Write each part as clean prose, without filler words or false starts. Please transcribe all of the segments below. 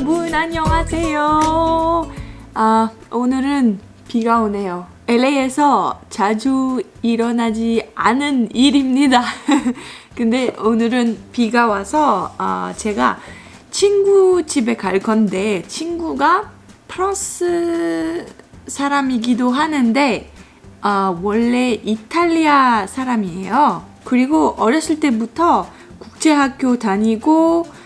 여러분 안녕하세요. 오늘은 비가 오네요. LA에서 자주 일어나지 않은 일입니다. 근데 오늘은 비가 와서 제가 친구 집에 갈 건데 친구가 프랑스 사람이기도 하는데 원래 이탈리아 사람이에요. 그리고 어렸을 때부터 국제학교 다니고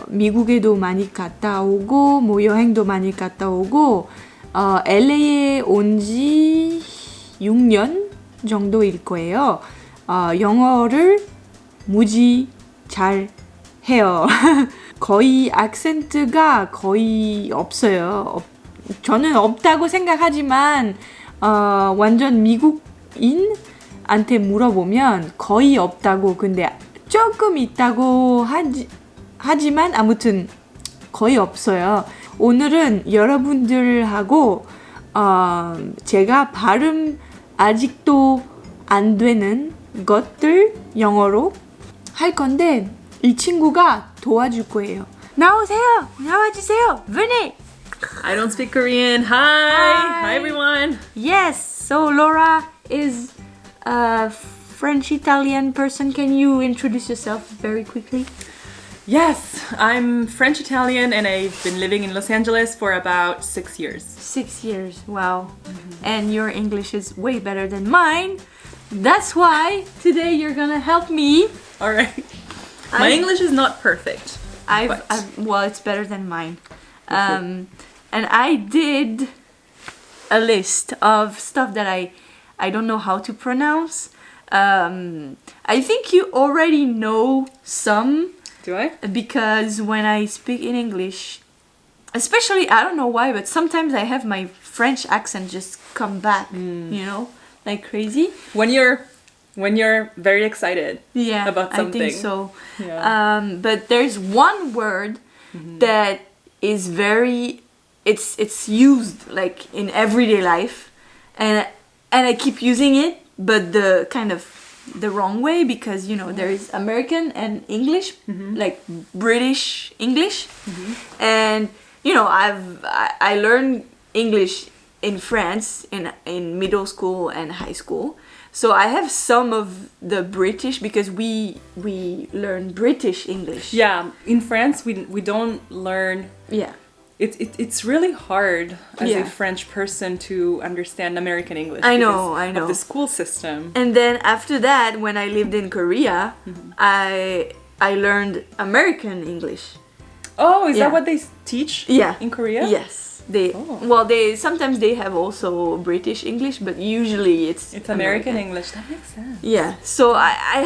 미국에도 많이 갔다 오고 뭐 여행도 많이 갔다 오고 LA에 온 지 6년 정도일 거예요. 영어를 무지 잘 해요. 거의 악센트가 거의 없어요. 저는 없다고 생각하지만 완전 미국인한테 물어보면 거의 없다고, 근데 조금 있다고 하지만 아무튼 거의 없어요. 오늘은 여러분들하고 제가 발음 아직도 안 되는 것들 영어로 할 건데 이 친구가 도와줄 거예요. 나오세요. 나와주세요. Venez. I don't speak Korean. Hi everyone. Yes, so Laura is a French-Italian person. Can you introduce yourself very quickly? Yes, I'm French-Italian and I've been living in Los Angeles for about 6 years. 6 years, wow. And your English is way better than mine. That's why today you're gonna help me. Alright. My English is not perfect. Well, it's better than mine. And I did a list of stuff that I don't know how to pronounce. I think you already know some. Do I? Because when I speak in English, especially, I don't know why, but sometimes I have my French accent just come back, you know, like crazy. When you're very excited about something. I think so. Yeah. But there's one word that is it's used like in everyday life, and I keep using it, but the wrong way, because you know there is American and English, like British English, and you know I learned English in France in middle school and high school, so I have some of the British because we learn British English. Yeah, in France we don't learn. Yeah. It's really hard as a French person to understand American English. I know. Of the school system. And then after that, when I lived in Korea, I learned American English. Oh, is that what they teach? Yeah. In Korea? Yes. They sometimes they have also British English, but usually it's American English. That makes sense. Yeah. So I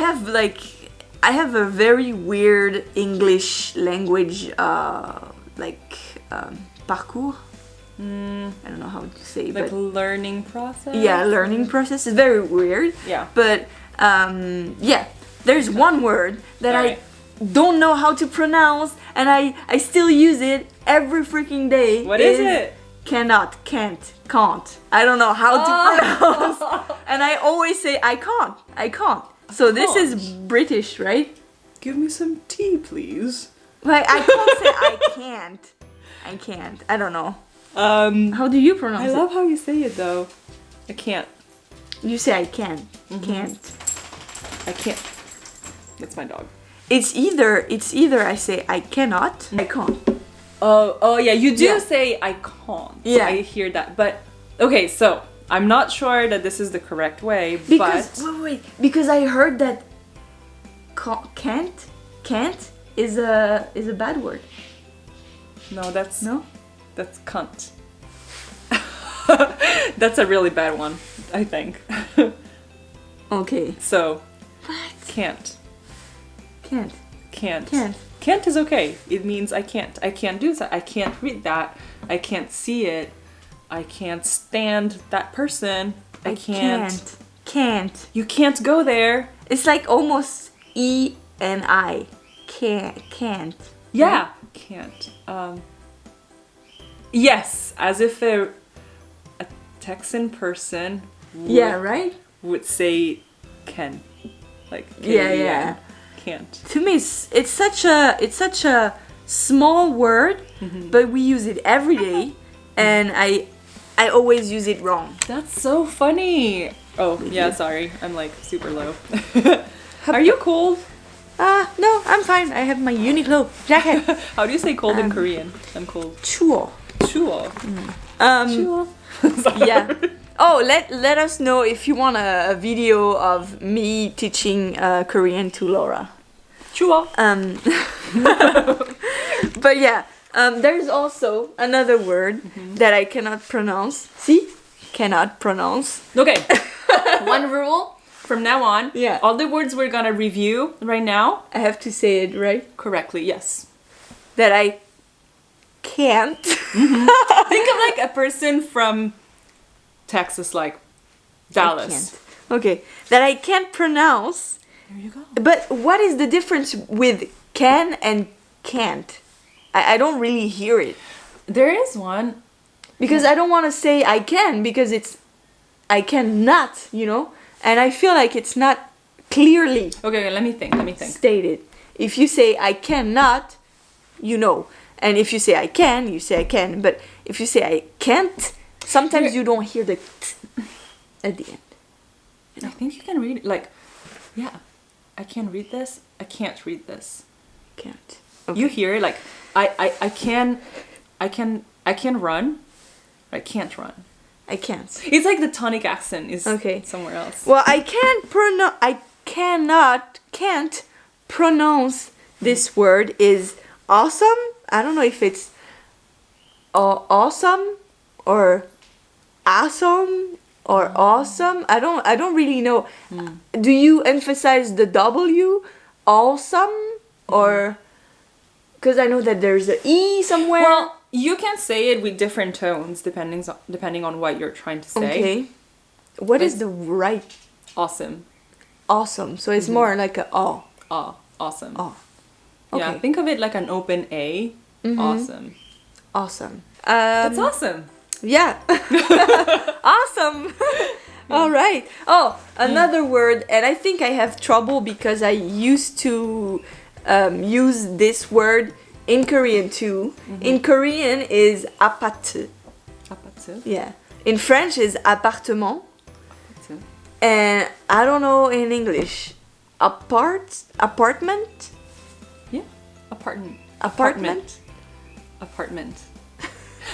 have a very weird English language parcours. I don't know how to say, like but learning process. Yeah, learning process is very weird. Yeah. But there's one word that I don't know how to pronounce, and I still use it every freaking day. What is it? Cannot, can't. I don't know how to pronounce, and I always say I can't. So this is British, right? Give me some tea, please. Like I can't say I can't. I don't know. How do you pronounce it? I love how you say it though. I can't. You say I can. Can't. I can't. That's my dog. It's either I say I cannot, I can't. Oh yeah, you do say I can't. Yeah. I hear that. But okay, so I'm not sure that this is the correct way, because, but wait, because I heard that can't is a bad word. No, that's cunt. That's a really bad one, I think. Okay. So What? Can't. Can't is okay. It means I can't. I can't do that. I can't read that. I can't see it. I can't stand that person. I can't. Can't. You can't go there. It's like almost E and I. Can't. Yeah. Can't. Yes, as if a Texan person would say can. Like can, yeah. Can't. To me, it's such a small word, but we use it every day, and I always use it wrong. That's so funny. Oh, yeah, sorry. I'm like super low. Are you cold? No, I'm fine. I have my Uniqlo jacket. How do you say cold in Korean? I'm cold. 추워. 추워. 추워. Yeah. Oh, let us know if you want a video of me teaching Korean to Laura. 추워. But yeah, there's also another word that I cannot pronounce. See? Cannot pronounce. Okay. One rule from now on. Yeah. All the words we're gonna review right now. I have to say it right. Correctly, yes. That I can't. Think of like a person from Texas, like Dallas. I can't. Okay. That I can't pronounce. There you go. But what is the difference with can and can't? I don't really hear it. There is one. Because I don't want to say I can, because it's I cannot, you know? And I feel like it's not clearly Okay, let me think. stated. If you say I cannot, you know. And if you say I can, you say I can. But if you say I can't, sometimes you don't hear the t at the end. I think you can read it. Like, yeah, I can read this. I can't read this. Can't. Okay. You hear it like I can run. I can't run. I can't. It's like the tonic accent is Okay. somewhere else. Well, I can't pronounce this word is awesome. I don't know if it's awesome or awesome or awesome. I don't really know. Do you emphasize the W? Awesome or because I know that there's a E somewhere. Well, you can say it with different tones depending on what you're trying to say. Okay. What is the right Awesome. awesome? So it's more like a oh. Awesome. Oh. Yeah, Okay. think of it like an open A. Awesome. Awesome. That's awesome. Yeah. Awesome. All right. Oh, another word, and I think I have trouble because I used to use this word in Korean too. In Korean is apat. Apatsu. Yeah. In French is appartement. Apatsu. And I don't know in English. Apartment? Yeah. Apartment. Apartment.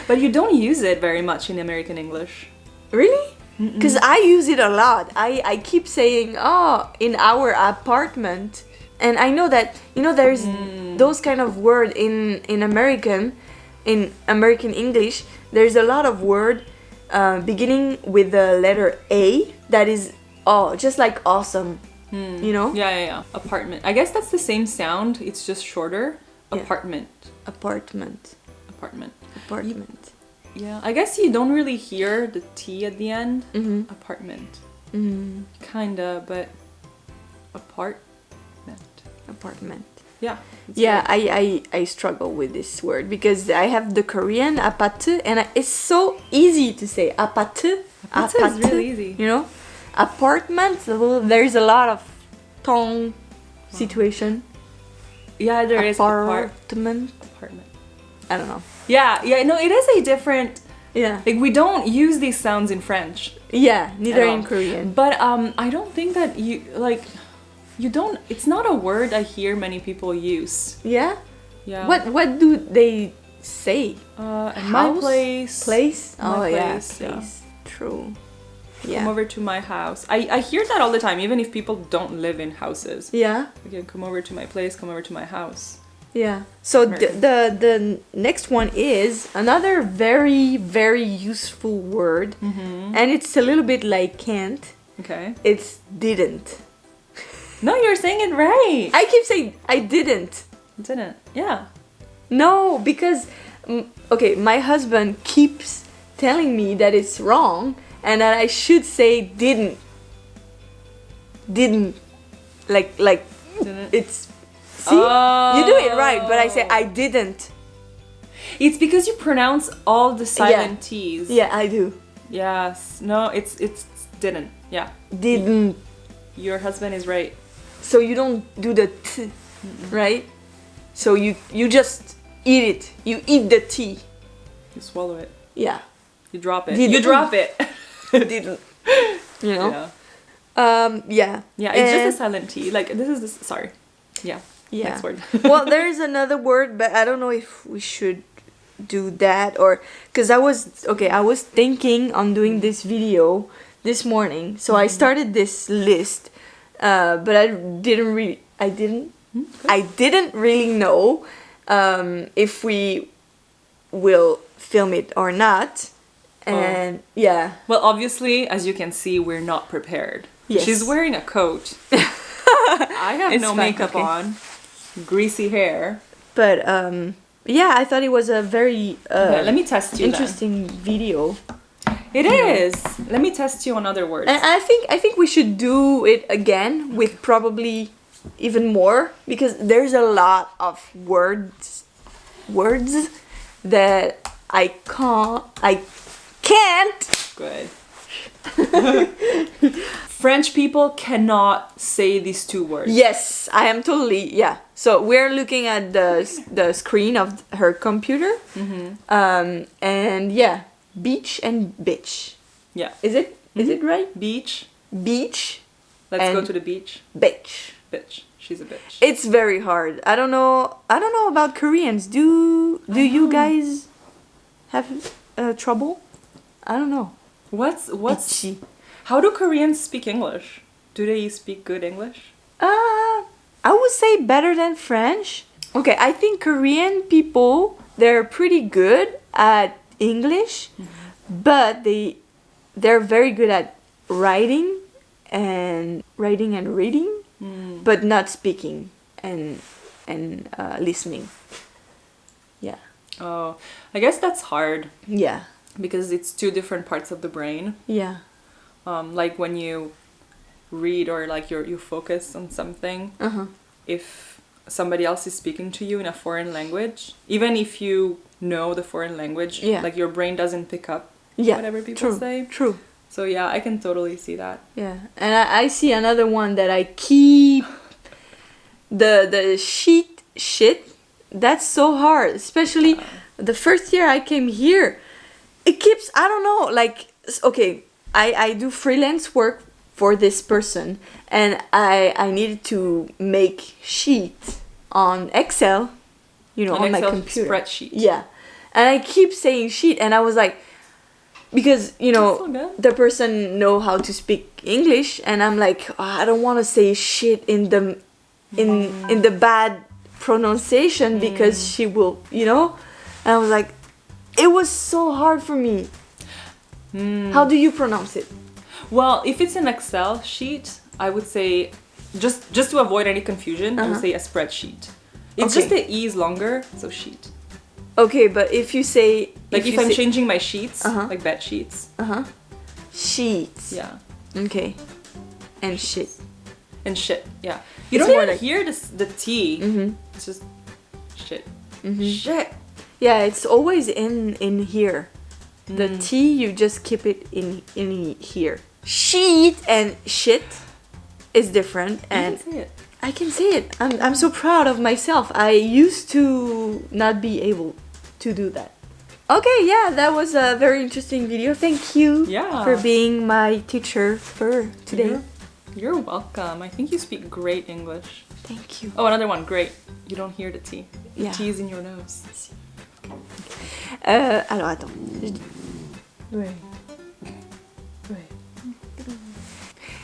But you don't use it very much in American English. Really? Because I use it a lot. I keep saying, oh, in our apartment. And I know that, you know, there's those kind of word in American English. There's a lot of word beginning with the letter A that is, just like awesome. You know? Yeah. Apartment. I guess that's the same sound. It's just shorter. Yeah. Apartment. Yeah, I guess you don't really hear the T at the end. Apartment. Kinda, but apartment. Yeah. Yeah, I struggle with this word because I have the Korean apate and it's so easy to say apate. Apate is really easy. You know? Apartment, there's a lot of tongue situation. Yeah, there is apartment. Apartment. I don't know. Yeah, no, it is a different. Yeah. Like we don't use these sounds in French. Yeah, neither at in all. Korean. But I don't think that you don't. It's not a word I hear many people use. Yeah. Yeah. What do they say? My place. Place. My Yeah. place, yeah. Place. True. Come Yeah. over to my house. I hear that all the time, even if people don't live in houses. Yeah. Okay, come over to my place. Come over to my house. Yeah. So American. the next one is another very very useful word, and it's a little bit like can't. Okay. It's didn't. No, you're saying it right. I keep saying I didn't. Didn't. Yeah. No, because okay, my husband keeps telling me that it's wrong and that I should say didn't. Didn't. Like Didn't. it's see? You do it right, but I say I didn't. It's because you pronounce all the silent T's. Yeah, I do. Yes. No, it's didn't. Yeah. Didn't. Your husband is right. So you don't do the t, right? So you just eat it. You eat the tea. You swallow it. Yeah. You drop it. Didn't. You drop it. Didn't. You know? Yeah. Yeah. Yeah, it's just a silent T. Like, this is this. Sorry. Yeah. Yeah. Next word. Well, there is another word, but I don't know if we should do that or because I was thinking on doing this video this morning, so I started this list, but I didn't really know if we will film it or not, and yeah. Well, obviously, as you can see, we're not prepared. Yes. She's wearing a coat. I have no fine, makeup okay. on. Greasy hair. But yeah, I thought it was a very Okay, let me test you. interesting video. It is. Let me test you on other words. And I think we should do it again with probably even more because there's a lot of words that I can't. Good. French people cannot say these two words. Yes, I am totally, yeah. So we're looking at the screen of her computer. And yeah, beach and bitch. Yeah. Is it right? Beach. Beach. Let's and go to the beach. Bitch. Bitch. She's a bitch. It's very hard. I don't know about Koreans. Do you guys have trouble? I don't know. What's Bitchy. How do Koreans speak English? Do they speak good English? I would say better than French. Okay, I think Korean people, they're pretty good at English, but they're very good at writing and reading, but not speaking and listening. Yeah. Oh, I guess that's hard Yeah. because it's two different parts of the brain. Yeah. Like when you read or like you focus on something, if somebody else is speaking to you in a foreign language, even if you know the foreign language, like your brain doesn't pick up whatever people say. True. So yeah, I can totally see that. Yeah, and I see another one that I keep the shit. That's so hard, especially the first year I came here. It keeps, I don't know, like, okay, I do freelance work for this person and I needed to make sheet on Excel, on my computer. Spreadsheet. Yeah. And I keep saying sheet and I was like, because, the person know how to speak English and I'm like, I don't want to say shit in the bad pronunciation because she will, and I was like, it was so hard for me. How do you pronounce it? Well, if it's an Excel sheet, I would say, just to avoid any confusion, I would say a spreadsheet. It's just the E is longer, so sheet. Okay, but if you say... Like if I'm changing my sheets, like bed sheets. Sheets. Yeah. Okay. And shit. And shit, yeah. You don't don't even like... hear the T. It's just shit. Shit. Yeah, it's always in here. The T, you just keep it in here. Sheet and shit is different. And You can say it. I can say it. I'm so proud of myself. I used to not be able to do that. Okay, yeah, that was a very interesting video. Thank you for being my teacher for today. You're welcome. I think you speak great English. Thank you. Oh, another one. Great. You don't hear the T. The Yeah. T is in your nose. Alors, attends.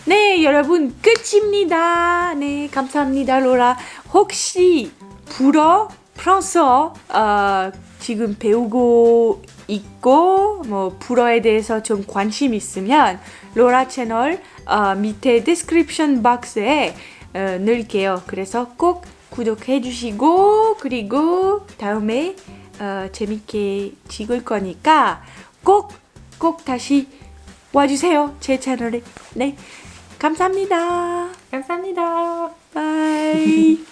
네, 여러분 끝입니다. 네, 감사합니다, 로라. 혹시 불어, 프랑스어 지금 배우고 있고 뭐 불어에 대해서 좀 관심 있으면 로라 채널 밑에 디스크립션 박스에 넣을게요. 그래서 꼭 구독해 주시고 그리고 다음에 재밌게 찍을 거니까 꼭 다시 와주세요. 제 채널에. 네, 감사합니다. 감사합니다. 바이.